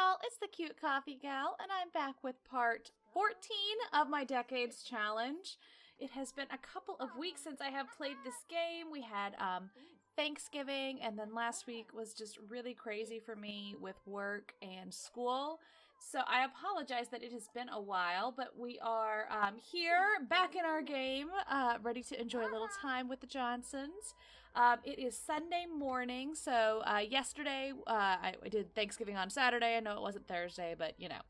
y'all, it's the Cute Coffee Gal, and I'm back with part 14 of my Decades Challenge. It has been a couple of weeks since I have played this game. We had Thanksgiving, and then last week was just really crazy for me with work and school. So I apologize that it has been a while, but we are here, back in our game, ready to enjoy a little time with the Johnsons. It is Sunday morning, so yesterday I did Thanksgiving on Saturday. I know it wasn't Thursday, but you know.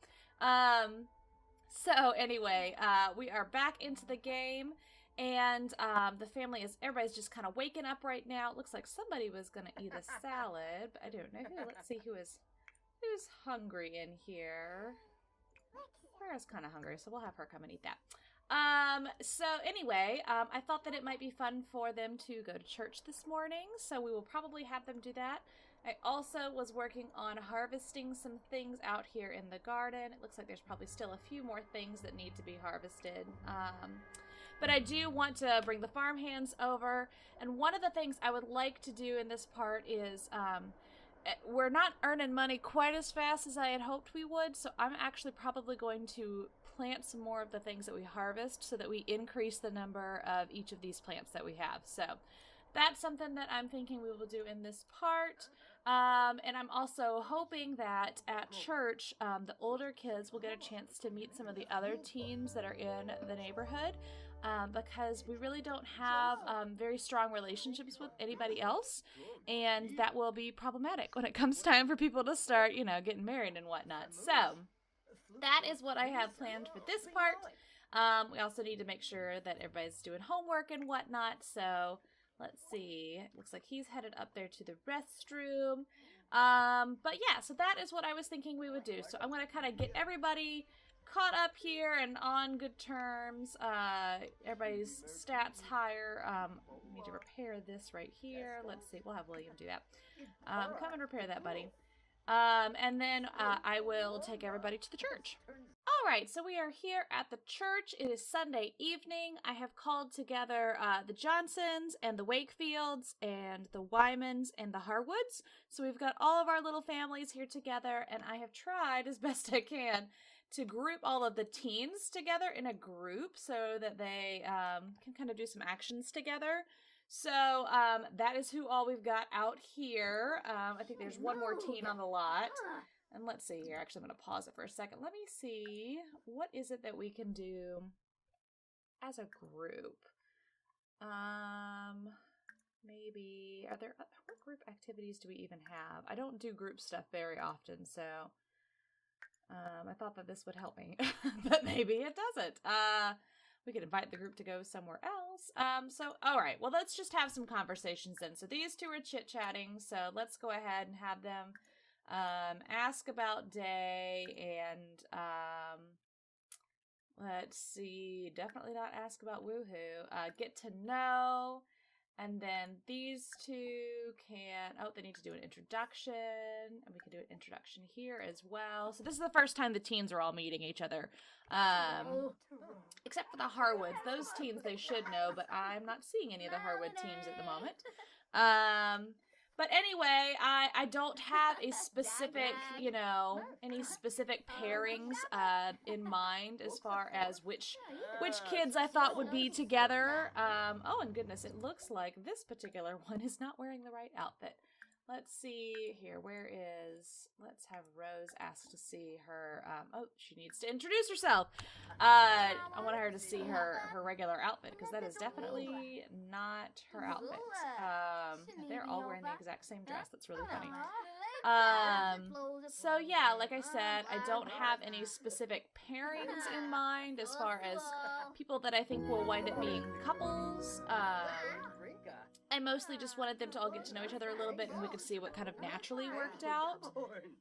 So anyway, we are back into the game, and the family everybody's just kind of waking up right now. It looks like somebody was going to eat a salad, but I don't know who. Let's see who's hungry in here. Clara's kind of hungry, so we'll have her come and eat that. So anyway, I thought that it might be fun for them to go to church this morning, so we will probably have them do that. I also was working on harvesting some things out here in the garden. It looks like there's probably still a few more things that need to be harvested. But I do want to bring the farm hands over, and one of the things I would like to do in this part is, we're not earning money quite as fast as I had hoped we would, so I'm actually probably going to plant some more of the things that we harvest so that we increase the number of each of these plants that we have. So that's something that I'm thinking we will do in this part. And I'm also hoping that at church, the older kids will get a chance to meet some of the other teens that are in the neighborhood, because we really don't have very strong relationships with anybody else, and that will be problematic when it comes time for people to start, you know, getting married and whatnot. So that is what I have planned for this part. We also need to make sure that everybody's doing homework and whatnot, so let's see. It looks like he's headed up there to the restroom. But yeah, so that is what I was thinking we would do. So I'm going to kind of get everybody caught up here and on good terms. Everybody's stats higher. Need to repair this right here. Let's see. We'll have William do that. Come and repair that, buddy. And then I will take everybody to the church. Alright, so we are here at the church. It is Sunday evening. I have called together the Johnsons and the Wakefields and the Wymans and the Harwoods. So we've got all of our little families here together, and I have tried as best I can to group all of the teens together in a group so that they can kind of do some actions together. So that is who all we've got out here. I think there's one more teen on the lot. And let's see here. Actually, I'm going to pause it for a second. Let me see. What is it that we can do as a group? Maybe, what group activities do we even have? I don't do group stuff very often, so I thought that this would help me, but maybe it doesn't. We could invite the group to go somewhere else. So, all right. Well, let's just have some conversations then. So these two are chit-chatting, so let's go ahead and have them ask about day, and let's see, definitely not ask about woohoo. Get to know, and then these two can, they need to do an introduction, and we can do an introduction here as well. So this is the first time the teens are all meeting each other, except for the Harwoods. Those teens they should know, but I'm not seeing any of the Harwood teens at the moment. But anyway, I don't have a specific, any specific pairings in mind as far as which kids I thought would be together. Oh, and goodness, it looks like this particular one is not wearing the right outfit. Let's see here. Let's have Rose ask to see her. She needs to introduce herself. I want her to see her regular outfit, because that is definitely not her outfit. They're all wearing the exact same dress. That's really funny. So yeah, like I said, I don't have any specific pairings in mind as far as people that I think will wind up being couples. I mostly just wanted them to all get to know each other a little bit, and we could see what kind of naturally worked out.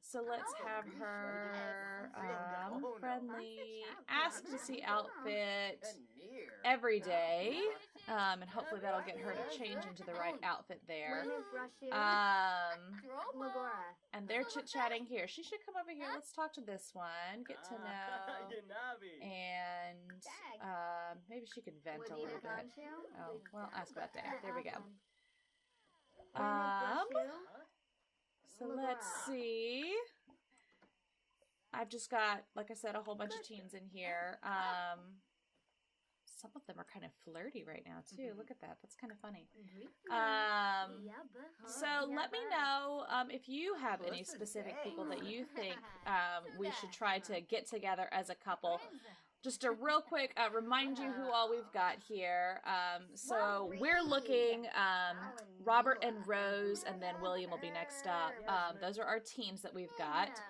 So let's have her friendly ask to see outfit every day, and hopefully that'll get her to change into the right outfit there. And they're chit-chatting here. She should come over here. Let's talk to this one, get to know, and maybe she could vent a little bit. Oh, well, ask about that. There we go. So let's see. I've just got, like I said, a whole bunch of teens in here. Some of them are kind of flirty right now, too. Look at that. That's kind of funny. So let me know if you have any specific people that you think we should try to get together as a couple. Just a real quick remind you who all we've got here. So we're looking Robert and Rose, and then William will be next up. Those are our teens that we've got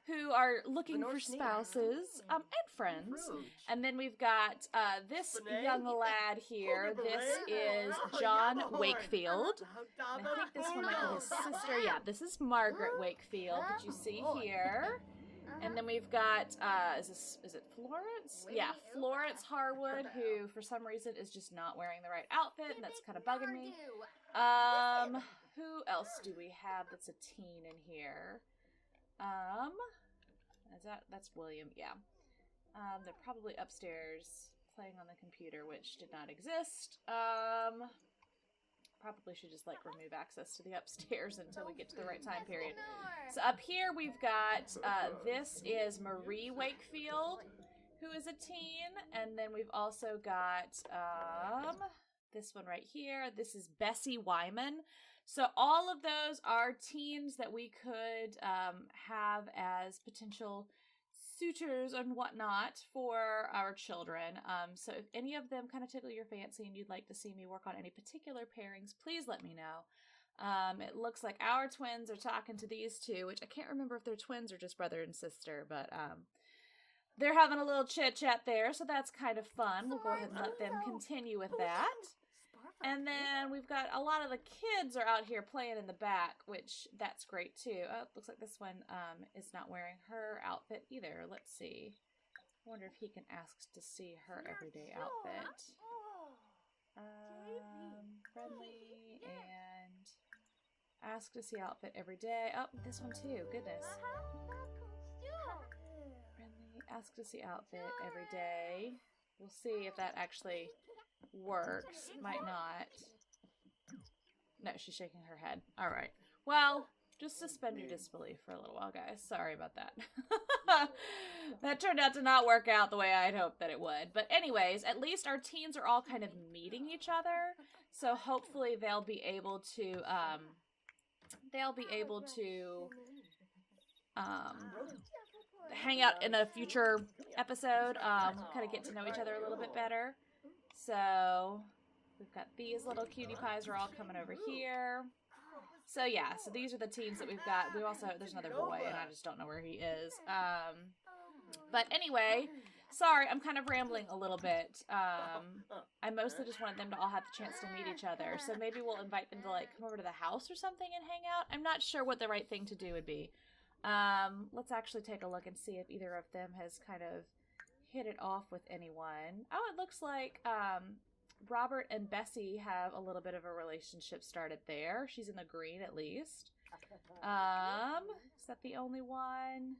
who are looking for spouses and friends. And then we've got this young lad here. This is John Wakefield. And I think this one might be his sister. Yeah, this is Margaret Wakefield that you see here. And then we've got, is it Florence? Yeah, Florence Harwood, who for some reason is just not wearing the right outfit, and that's kind of bugging me. Who else do we have that's a teen in here? That's William, yeah. They're probably upstairs playing on the computer, which did not exist. Probably should just, like, remove access to the upstairs until we get to the right time period. So up here we've got, this is Marie Wakefield, who is a teen, and then we've also got, this one right here. This is Bessie Wyman. So all of those are teens that we could, have as potential suitors and whatnot for our children. So if any of them kind of tickle your fancy and you'd like to see me work on any particular pairings, please let me know. It looks like our twins are talking to these two, which I can't remember if they're twins or just brother and sister, but they're having a little chit chat there, so that's kind of fun. We'll go ahead and let them continue with that. And then we've got a lot of the kids are out here playing in the back, which that's great too. Oh, it looks like this one is not wearing her outfit either. Let's see. I wonder if he can ask to see her everyday outfit. Friendly and ask to see outfit every day. Oh, this one too. Goodness. Friendly, ask to see outfit every day. We'll see if that actually works. Might not. No, she's shaking her head. All right. Well, just suspend your disbelief for a little while, guys. Sorry about that. That turned out to not work out the way I'd hoped that it would. But anyways, at least our teens are all kind of meeting each other. So hopefully they'll be able to, hang out in a future episode, kind of get to know each other a little bit better. So we've got these little cutie pies are all coming over here. So yeah, so these are the teens that we've got. We also, there's another boy and I just don't know where he is. But anyway, sorry, I'm kind of rambling a little bit. I mostly just wanted them to all have the chance to meet each other. So maybe we'll invite them to like come over to the house or something and hang out. I'm not sure what the right thing to do would be. Let's actually take a look and see if either of them has kind of hit it off with anyone. Oh, it looks like Robert and Bessie have a little bit of a relationship started there. She's in the green at least. Is that the only one?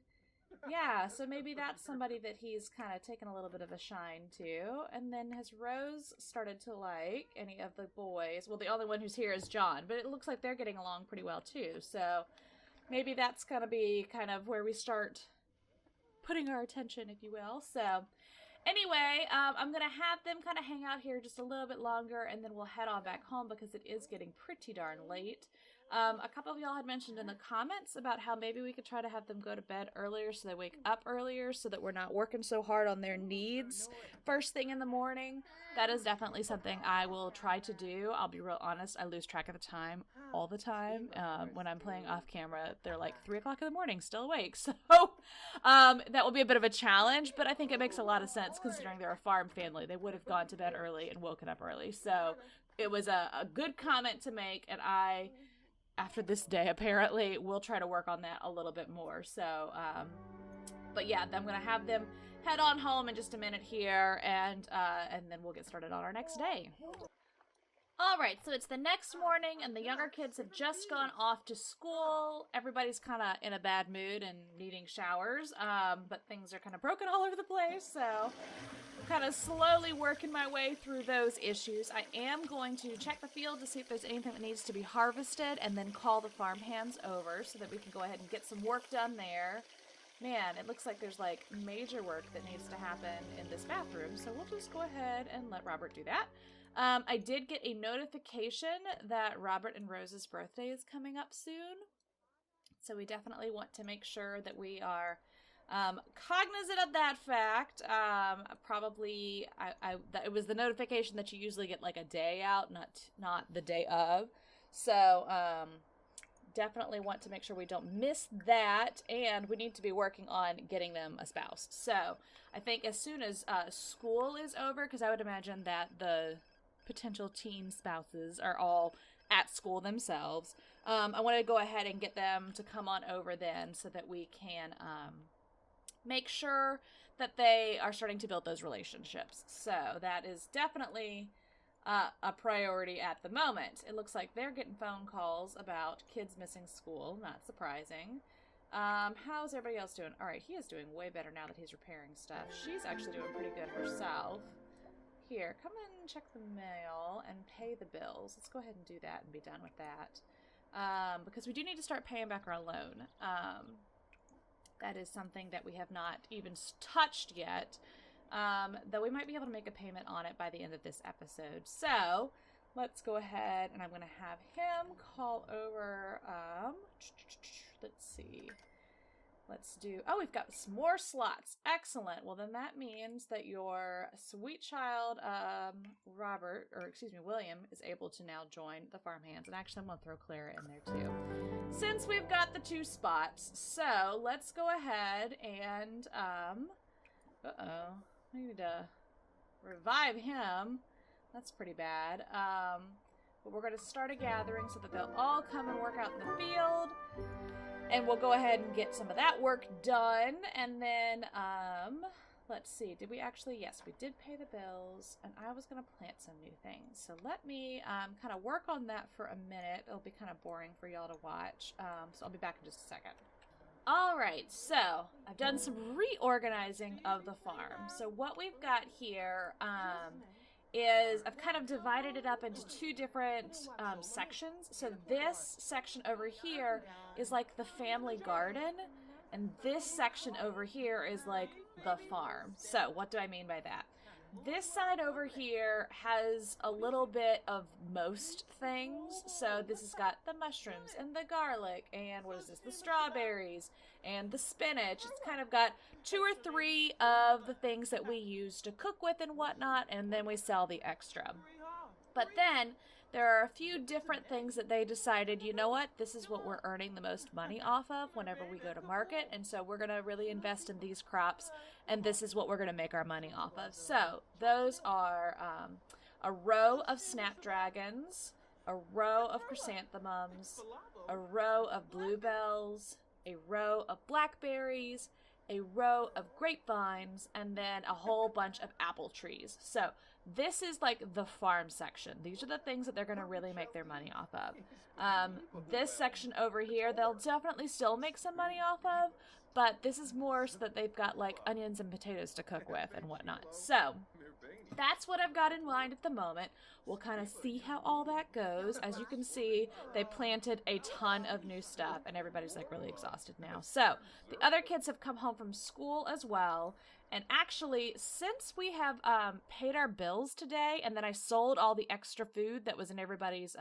Yeah, so maybe that's somebody that he's kind of taken a little bit of a shine to. And then has Rose started to like any of the boys? Well, the only one who's here is John, but it looks like they're getting along pretty well too. So maybe that's going to be kind of where we start putting our attention, if you will. So anyway, I'm going to have them kind of hang out here just a little bit longer, and then we'll head on back home because it is getting pretty darn late. A couple of y'all had mentioned in the comments about how maybe we could try to have them go to bed earlier so they wake up earlier so that we're not working so hard on their needs first thing in the morning. That is definitely something I will try to do. I'll be real honest, I lose track of the time all the time. When I'm playing off camera, they're like 3 o'clock in the morning, still awake. So that will be a bit of a challenge, but I think it makes a lot of sense considering they're a farm family. They would have gone to bed early and woken up early. So it was a good comment to make, and I, after this day, apparently, we'll try to work on that a little bit more. So, but yeah, I'm going to have them head on home in just a minute here, and then we'll get started on our next day. Alright, so it's the next morning, and the younger kids have just gone off to school. Everybody's kind of in a bad mood and needing showers, but things are kind of broken all over the place, so I'm kind of slowly working my way through those issues. I am going to check the field to see if there's anything that needs to be harvested, and then call the farm hands over so that we can go ahead and get some work done there. Man, it looks like there's like major work that needs to happen in this bathroom, so we'll just go ahead and let Robert do that. I did get a notification that Robert and Rose's birthday is coming up soon, so we definitely want to make sure that we are cognizant of that fact. Probably, it was the notification that you usually get like a day out, not the day of. So, definitely want to make sure we don't miss that, and we need to be working on getting them a spouse. So I think as soon as school is over, because I would imagine that the potential teen spouses are all at school themselves, I want to go ahead and get them to come on over then so that we can make sure that they are starting to build those relationships. So that is definitely a priority at the moment. It looks like they're getting phone calls about kids missing school. Not surprising. How's everybody else doing? All right, he is doing way better now that he's repairing stuff. She's actually doing pretty good herself. Here, come and check the mail and pay the bills. Let's go ahead and do that and be done with that. Because we do need to start paying back our loan. That is something that we have not even touched yet. Though we might be able to make a payment on it by the end of this episode. So, let's go ahead and I'm going to have him call over, let's see. Let's do, oh, we've got some more slots. Excellent. Well, then that means that your sweet child, William, is able to now join the farmhands. And actually, I'm going to throw Clara in there too, since we've got the 2 spots. So, let's go ahead and, I need to revive him. That's pretty bad. But we're going to start a gathering so that they'll all come and work out in the field. And we'll go ahead and get some of that work done. And then, let's see. Did we actually? Yes, we did pay the bills. And I was going to plant some new things. So let me kind of work on that for a minute. It'll be kind of boring for y'all to watch. So I'll be back in just a second. All right, so I've done some reorganizing of the farm. So what we've got here is I've kind of divided it up into 2 different sections. So this section over here is like the family garden, and this section over here is like the farm. So what do I mean by that? This side over here has a little bit of most things. So this has got the mushrooms and the garlic and what is this? The strawberries and the spinach. It's kind of got 2 or 3 of the things that we use to cook with and whatnot, and then we sell the extra. But then there are a few different things that they decided, you know what, this is what we're earning the most money off of whenever we go to market, and so we're going to really invest in these crops, and this is what we're going to make our money off of. So those are a row of snapdragons, a row of chrysanthemums, a row of bluebells, a row of blackberries, a row of grapevines, and then a whole bunch of apple trees. So this is like the farm section. These are the things that they're going to really make their money off of. This section over here, they'll definitely still make some money off of, but this is more so that they've got like onions and potatoes to cook with and whatnot. So that's what I've got in mind at the moment. We'll kind of see how all that goes. As you can see, they planted a ton of new stuff, and everybody's like really exhausted now. So the other kids have come home from school as well. And actually, since we have paid our bills today, and then I sold all the extra food that was in everybody's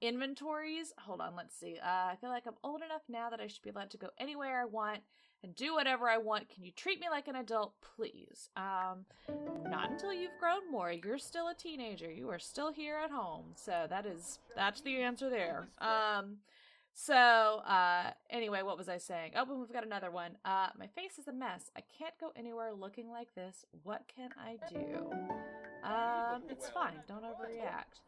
inventories. Hold on, let's see. I feel like I'm old enough now that I should be allowed to go anywhere I want and do whatever I want. Can you treat me like an adult, please? Not until you've grown more. You're still a teenager. You are still here at home. So that's the answer there. Anyway, what was I saying? Oh, we've got another one. My face is a mess. I can't go anywhere looking like this. What can I do? It's fine. Don't overreact.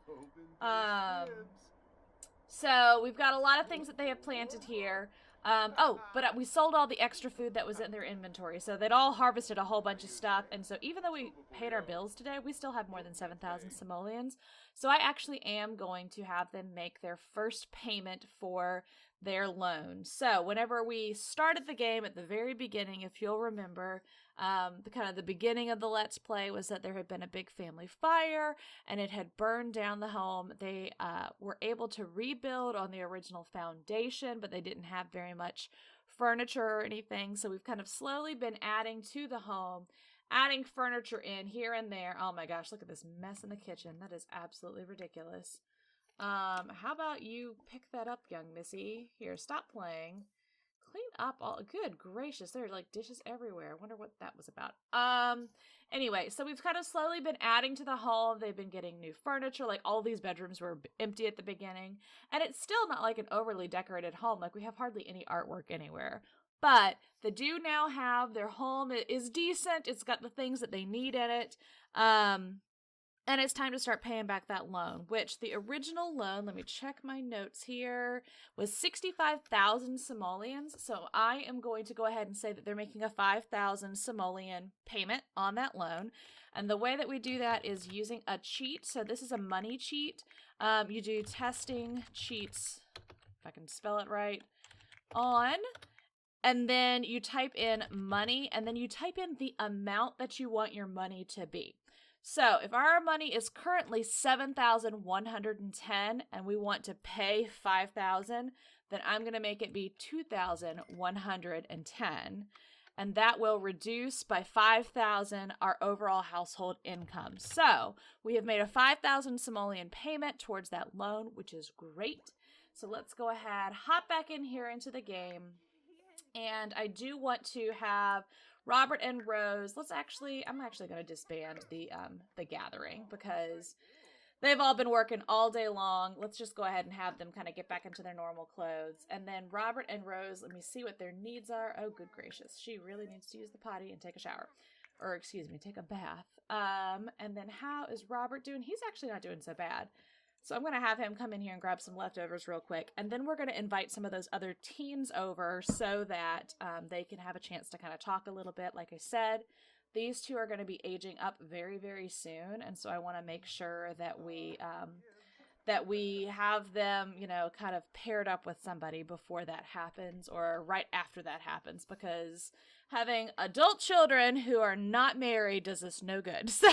So we've got a lot of things that they have planted here. But we sold all the extra food that was in their inventory. So they'd all harvested a whole bunch of stuff. And so even though we paid our bills today, we still have more than 7,000 simoleons. So I actually am going to have them make their first payment for their loan. So whenever we started the game at the very beginning, if you'll remember, the beginning of the Let's Play was that there had been a big family fire and it had burned down the home. They were able to rebuild on the original foundation, but they didn't have very much furniture or anything, so we've kind of slowly been adding to the home, adding furniture in here and there. Oh my gosh, look at this mess in the kitchen. That is absolutely ridiculous. How about you pick that up, young missy? Here, stop playing. Clean up all. Good gracious, there are like dishes everywhere. I wonder what that was about. Anyway, so we've kind of slowly been adding to the home. They've been getting new furniture. Like, all these bedrooms were empty at the beginning, and it's still not like an overly decorated home. Like, we have hardly any artwork anywhere. But they do now have their home. It is decent. It's got the things that they need in it. And it's time to start paying back that loan, which the original loan, let me check my notes here, was 65,000 simoleons. So I am going to go ahead and say that they're making a 5,000 simoleon payment on that loan. And the way that we do that is using a cheat. So this is a money cheat. You do testing cheats, if I can spell it right, on. And then you type in money, and then you type in the amount that you want your money to be. So if our money is currently 7,110 and we want to pay 5,000, then I'm going to make it be 2,110. And that will reduce by 5,000 our overall household income. So we have made a 5,000 simoleon payment towards that loan, which is great. So let's go ahead, hop back in here into the game. And I do want to have Robert and Rose. I'm actually going to disband the gathering because they've all been working all day long. Let's just go ahead and have them kind of get back into their normal clothes. And then Robert and Rose, let me see what their needs are. Oh, good gracious. She really needs to use the potty and take a shower. Or, excuse me, take a bath. And then how is Robert doing? He's actually not doing so bad. So I'm going to have him come in here and grab some leftovers real quick. And then we're going to invite some of those other teens over so that they can have a chance to kind of talk a little bit. Like I said, these two are going to be aging up very, very soon. And so I want to make sure that we have them, you know, kind of paired up with somebody before that happens or right after that happens, because having adult children who are not married does us no good. So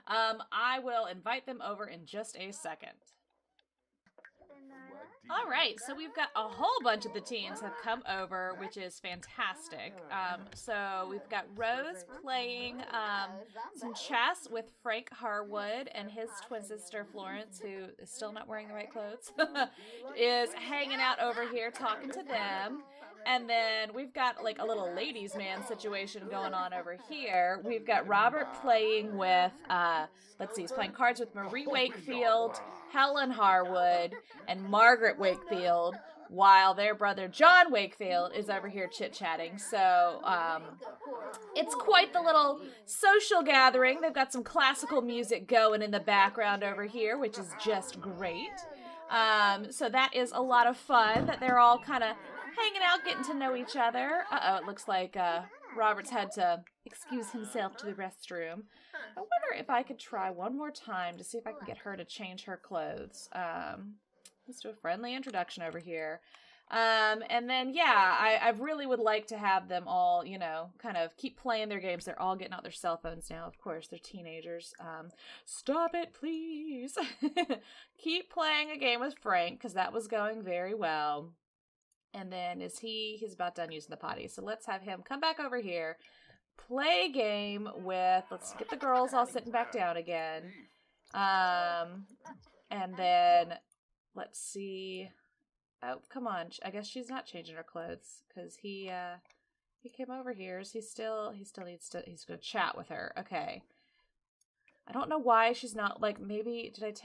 I will invite them over in just a second. All right, so we've got a whole bunch of the teens have come over, which is fantastic. So we've got Rose playing some chess with Frank Harwood, and his twin sister Florence, who is still not wearing the right clothes, is hanging out over here talking to them. And then we've got like a little ladies' man situation going on over here. We've got Robert playing with, let's see, he's playing cards with Marie Wakefield, Helen Harwood, and Margaret Wakefield, while their brother John Wakefield is over here chit-chatting. So it's quite the little social gathering. They've got some classical music going in the background over here, which is just great. So that is a lot of fun that they're all kind of hanging out, getting to know each other. Uh-oh, it looks like Robert's had to excuse himself to the restroom. I wonder if I could try one more time to see if I can get her to change her clothes. Let's do a friendly introduction over here. And then, yeah, I really would like to have them all, you know, kind of keep playing their games. They're all getting out their cell phones now. Of course, they're teenagers. Stop it, please. Keep playing a game with Frank, because that was going very well. And then he's about done using the potty. So let's have him come back over here, play a game with, let's get the girls all sitting back down again. And then let's see. Oh, come on. I guess she's not changing her clothes because he came over here. So he's going to chat with her. Okay. I don't know why she's not, like, maybe, I don't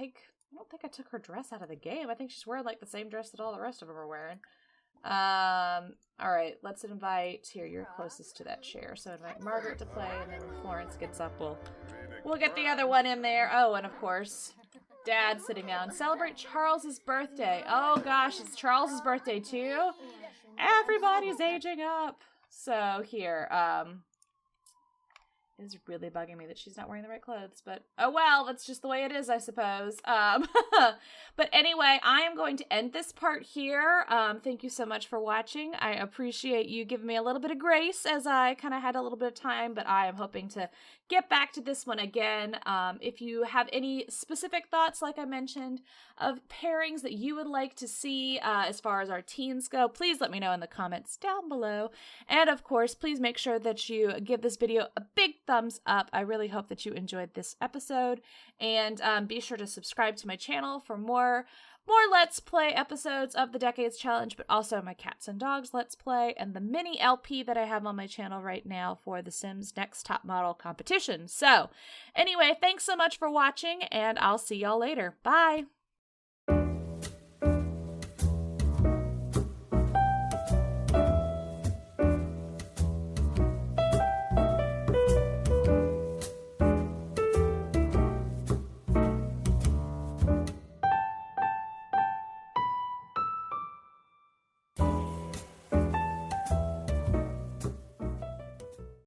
think I took her dress out of the game. I think she's wearing, like, the same dress that all the rest of them are wearing. All right, let's invite, here, you're closest to that chair. So invite Margaret to play, and then when Florence gets up, we'll get the other one in there. Oh, and of course, Dad sitting down. Celebrate Charles's birthday. Oh gosh, it's Charles's birthday too? Everybody's aging up. So here, It is really bugging me that she's not wearing the right clothes, but oh well, that's just the way it is, I suppose. But anyway, I am going to end this part here. Thank you so much for watching. I appreciate you giving me a little bit of grace as I kind of had a little bit of time, but I am hoping to get back to this one again. If you have any specific thoughts, like I mentioned, of pairings that you would like to see as far as our teens go, please let me know in the comments down below. And of course, please make sure that you give this video a big thumbs up. I really hope that you enjoyed this episode, and be sure to subscribe to my channel for more Let's Play episodes of the Decades Challenge, but also my Cats and Dogs Let's Play and the mini LP that I have on my channel right now for the Sims Next Top Model competition. So anyway, thanks so much for watching, and I'll see y'all later. Bye!